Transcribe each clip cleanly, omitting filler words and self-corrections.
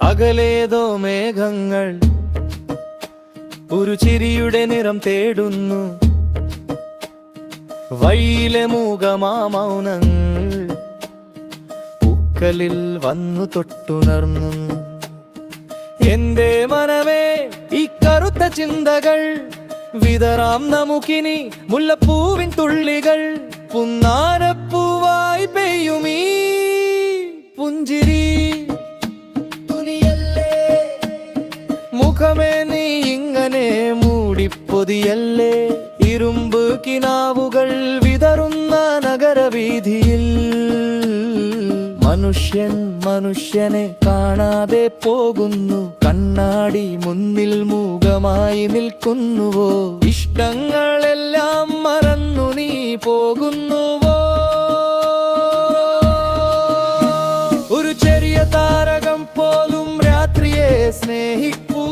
അകലേതോ മേഘങ്ങൾ ഒരു ചിരിയുടെ നിറം തേടുന്നു. വഴിയിലെ മൂകമാമൗനങ്ങൾ പൂക്കളിൽ വന്നു തൊട്ടുണർന്നു. എന്റെ മനമേ, ഈ കറുത്ത ചിന്തകൾ വിതറാം നമുക്കിനി മുല്ലപ്പൂവിൻ തുള്ളികൾ. പുന്നാരപ്പൂവായി പെയ്യുമീ പുഞ്ചിരി. മുഖമേ, നീ ഇങ്ങനെ മൂടിപ്പൊതിയല്ലേ. ഇരുമ്പ് കിനാവുകൾ വിതറുന്ന നഗരവീഥിയിൽ മനുഷ്യൻ മനുഷ്യനെ കാണാതെ പോകുന്നു. കണ്ണാടി മുന്നിൽ മൂകമായി നിൽക്കുന്നുവോ? ഇഷ്ടങ്ങളെല്ലാം മറന്നു നീ പോകുന്നുവോ? ഒരു ചെറിയ താരകം പോലും രാത്രിയെ സ്നേഹിക്കൂ.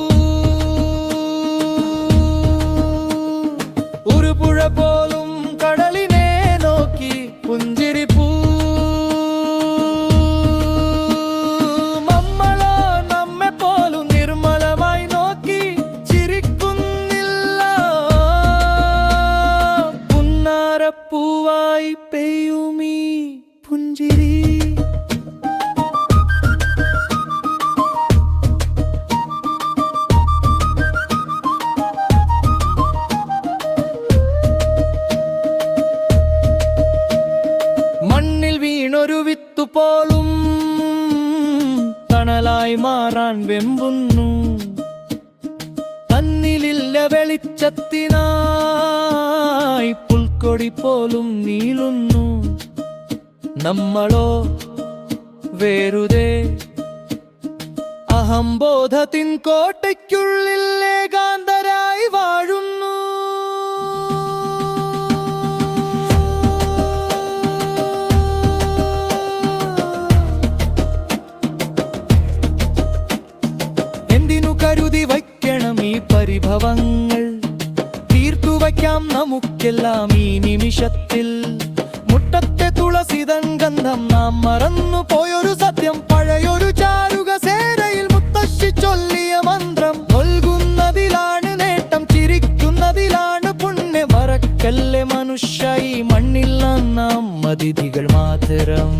ഒരു പുഴ പോലും കടലിനെ നോക്കി പുഞ്ചിരിപ്പൂ. നമ്മളോ നമ്മെ പോലും നിർമ്മലമായി നോക്കി ചിരിക്കുന്നില്ല. പുന്നാരപ്പൂവായി പെയ്യുമീ പുഞ്ചിരി. മണ്ണിൽ വീണൊരു വിത്തുപോലും തണലായി മാറാൻ വെമ്പുന്നു. തന്നിലില്ല വെളിച്ചത്തിനായി പുൽക്കൊടി പോലും നീളുന്നു. നമ്മളോ വെറുതെ അഹംബോധത്തിൻ കോട്ടയ്ക്കുള്ളിൽ ഏകാന്തരായി വാഴുന്നു. എന്തിനു കരുതി വയ്ക്കണം ഈ പരിഭവങ്ങൾ? തീർത്തു വയ്ക്കാം നമുക്കെല്ലാം ഈ നിമിഷത്തിൽ. മുട്ടത്തെ തുളസിതൻ ഗന്ധം നാം മറന്നു പോയൊരു സത്യം. പഴയൊരു ചാരുകസേരയിൽ മുത്തശ്ശി ചൊല്ലിയ മന്ത്രം. നൽകുന്നതിലാണ് നേട്ടം, ചിരിക്കുന്നതിലാണ് പുണ്യം. മറക്കല്ലേ മനുഷ്യ, ഈ മണ്ണിൽ നാം അതിഥികൾ മാത്രം.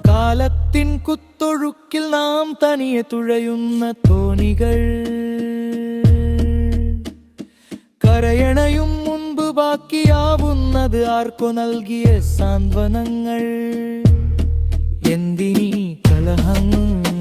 കാലത്തിൻ കുത്തൊഴുക്കിൽ നാം തനിയെ തുഴയുന്ന തോണികൾ. കരയണയും മുൻപ് ബാക്കിയാവുന്നത് ആർക്കു നൽകിയ സാന്ത്വനങ്ങൾ. എന്തിനീ കലഹങ്ങൾ?